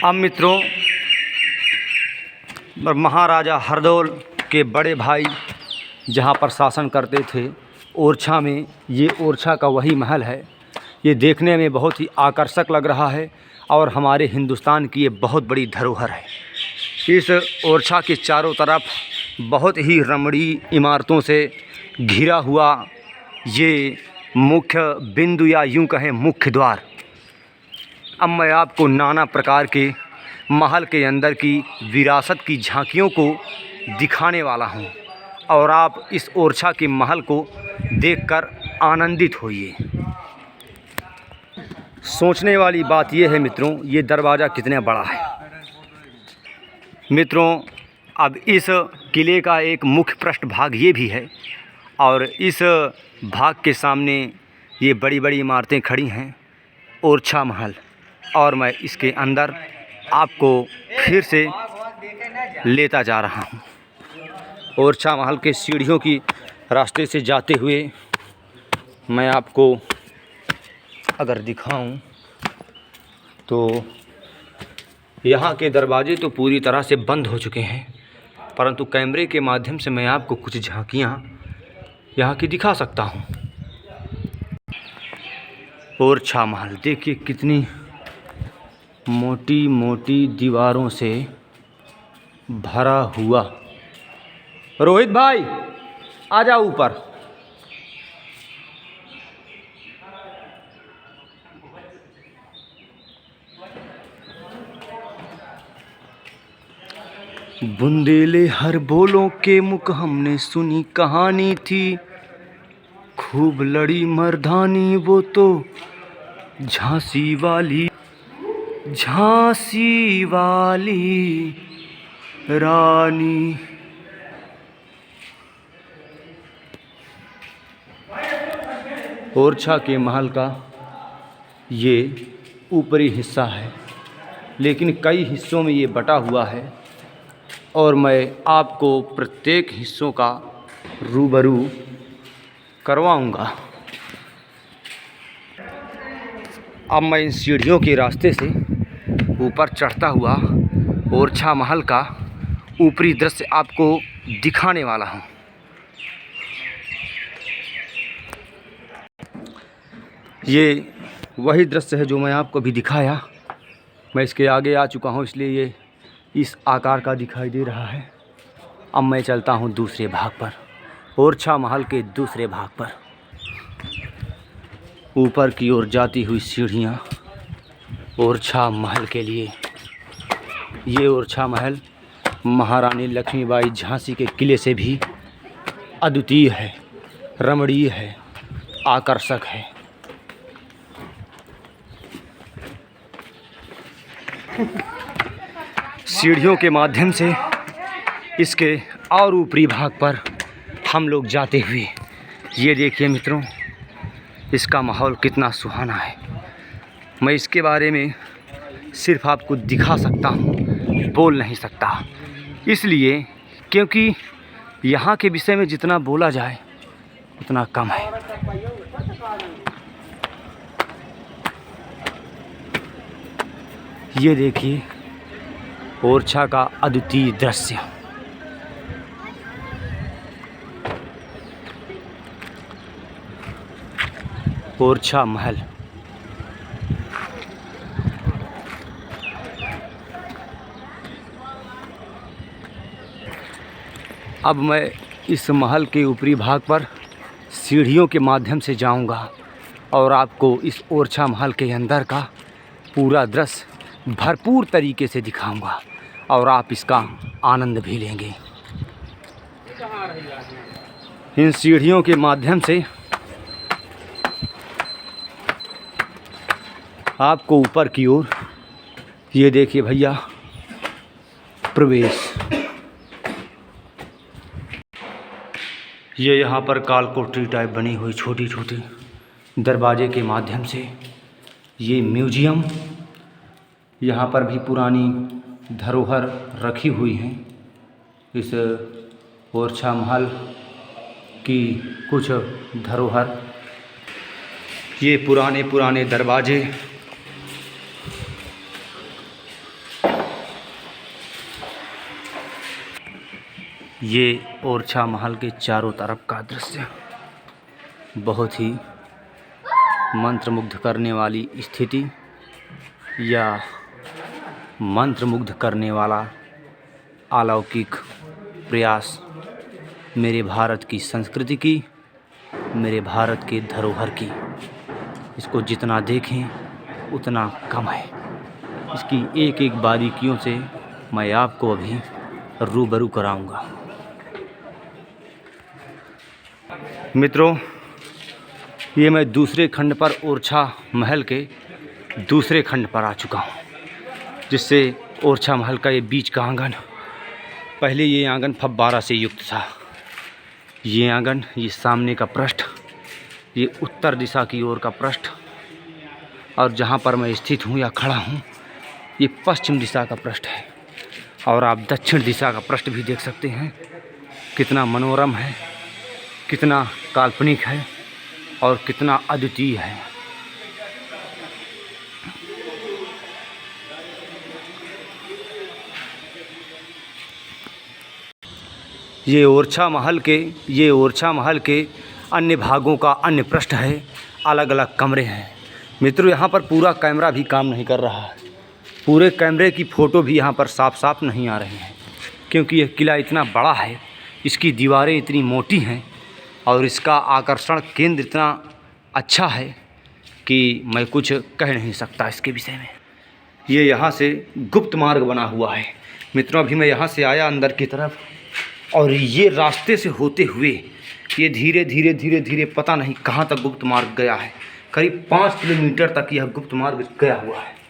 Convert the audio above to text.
अब मित्रों, महाराजा हरदौल के बड़े भाई जहाँ पर शासन करते थे ओरछा में, ये ओरछा का वही महल है। ये देखने में बहुत ही आकर्षक लग रहा है और हमारे हिंदुस्तान की ये बहुत बड़ी धरोहर है। इस ओरछा के चारों तरफ बहुत ही रमणीय इमारतों से घिरा हुआ ये मुख्य बिंदु या यूं कहें मुख्य द्वार। अब मैं आपको नाना प्रकार के महल के अंदर की विरासत की झांकियों को दिखाने वाला हूं और आप इस ओरछा के महल को देखकर आनंदित होइए। सोचने वाली बात यह है मित्रों, ये दरवाज़ा कितना बड़ा है। मित्रों, अब इस किले का एक मुख्य पृष्ठ भाग ये भी है और इस भाग के सामने ये बड़ी बड़ी इमारतें खड़ी हैं, ओरछा महल। और मैं इसके अंदर आपको फिर से लेता जा रहा हूँ। ओरछा महल के सीढ़ियों की रास्ते से जाते हुए मैं आपको अगर दिखाऊं तो यहाँ के दरवाजे तो पूरी तरह से बंद हो चुके हैं, परंतु कैमरे के माध्यम से मैं आपको कुछ झांकियाँ यहाँ की दिखा सकता हूँ। ओरछा महल देखिए कितनी मोटी मोटी दीवारों से भरा हुआ। रोहित भाई आ जाओ ऊपर। बुंदेले हर बोलों के मुख हमने सुनी कहानी थी, खूब लड़ी मर्दानी वो तो झांसी वाली रानी। ओरछा के महल का ये ऊपरी हिस्सा है, लेकिन कई हिस्सों में ये बटा हुआ है और मैं आपको प्रत्येक हिस्सों का रूबरू करवाऊंगा। अब मैं इन सीढ़ियों के रास्ते से ऊपर चढ़ता हुआ ओरछा महल का ऊपरी दृश्य आपको दिखाने वाला हूँ। ये वही दृश्य है जो मैं आपको भी दिखाया। मैं इसके आगे आ चुका हूँ, इसलिए ये इस आकार का दिखाई दे रहा है। अब मैं चलता हूँ दूसरे भाग पर, ओरछा महल के दूसरे भाग पर। ऊपर की ओर जाती हुई सीढ़ियाँ ओरछा महल के लिए। ये ओरछा महल महारानी लक्ष्मीबाई झांसी के किले से भी अद्वितीय है, रमणीय है, आकर्षक है। सीढ़ियों के माध्यम से इसके और ऊपरी भाग पर हम लोग जाते हुए, ये देखिए मित्रों, इसका माहौल कितना सुहाना है। मैं इसके बारे में सिर्फ आपको दिखा सकता हूँ, बोल नहीं सकता, इसलिए क्योंकि यहाँ के विषय में जितना बोला जाए उतना कम है। ये देखिए ओरछा का अद्वितीय दृश्य। ओरछा महल। अब मैं इस महल के ऊपरी भाग पर सीढ़ियों के माध्यम से जाऊंगा और आपको इस ओरछा महल के अंदर का पूरा दृश्य भरपूर तरीके से दिखाऊंगा और आप इसका आनंद भी लेंगे। इन सीढ़ियों के माध्यम से आपको ऊपर की ओर, ये देखिए भैया, प्रवेश। ये यहाँ पर कालकोठरी टाइप बनी हुई छोटी छोटी दरवाजे के माध्यम से ये म्यूजियम, यहाँ पर भी पुरानी धरोहर रखी हुई हैं। इस ओरछा महल की कुछ धरोहर, ये पुराने पुराने दरवाजे ये ओरछा महल के चारों तरफ का दृश्य बहुत ही मंत्रमुग्ध करने वाली स्थिति या मंत्रमुग्ध करने वाला अलौकिक प्रयास मेरे भारत की संस्कृति की, मेरे भारत के धरोहर की। इसको जितना देखें उतना कम है। इसकी एक एक बारीकियों से मैं आपको अभी रूबरू कराऊंगा। मित्रों, ये मैं दूसरे खंड पर ओरछा महल के दूसरे खंड पर आ चुका हूँ, जिससे ओरछा महल का ये बीच का आंगन, पहले ये आंगन फव्वारा से युक्त था। ये आंगन, ये सामने का पृष्ठ, ये उत्तर दिशा की ओर का पृष्ठ, और जहाँ पर मैं स्थित हूँ या खड़ा हूँ ये पश्चिम दिशा का पृष्ठ है। और आप दक्षिण दिशा का पृष्ठ भी देख सकते हैं, कितना मनोरम है, कितना काल्पनिक है और कितना अद्वितीय है। ये ओरछा महल के अन्य भागों का अन्य पृष्ठ है, अलग अलग कमरे हैं। मित्रों, यहाँ पर पूरा कैमरा भी काम नहीं कर रहा है। पूरे कैमरे की फ़ोटो भी यहाँ पर साफ साफ नहीं आ रही हैं, क्योंकि यह किला इतना बड़ा है, इसकी दीवारें इतनी मोटी हैं और इसका आकर्षण केंद्र इतना अच्छा है कि मैं कुछ कह नहीं सकता इसके विषय में। ये यहाँ से गुप्त मार्ग बना हुआ है। मित्रों, अभी मैं यहाँ से आया अंदर की तरफ, और ये रास्ते से होते हुए ये धीरे धीरे पता नहीं कहाँ तक गुप्त मार्ग गया है। करीब 5 किलोमीटर तक यह गुप्त मार्ग गया हुआ है।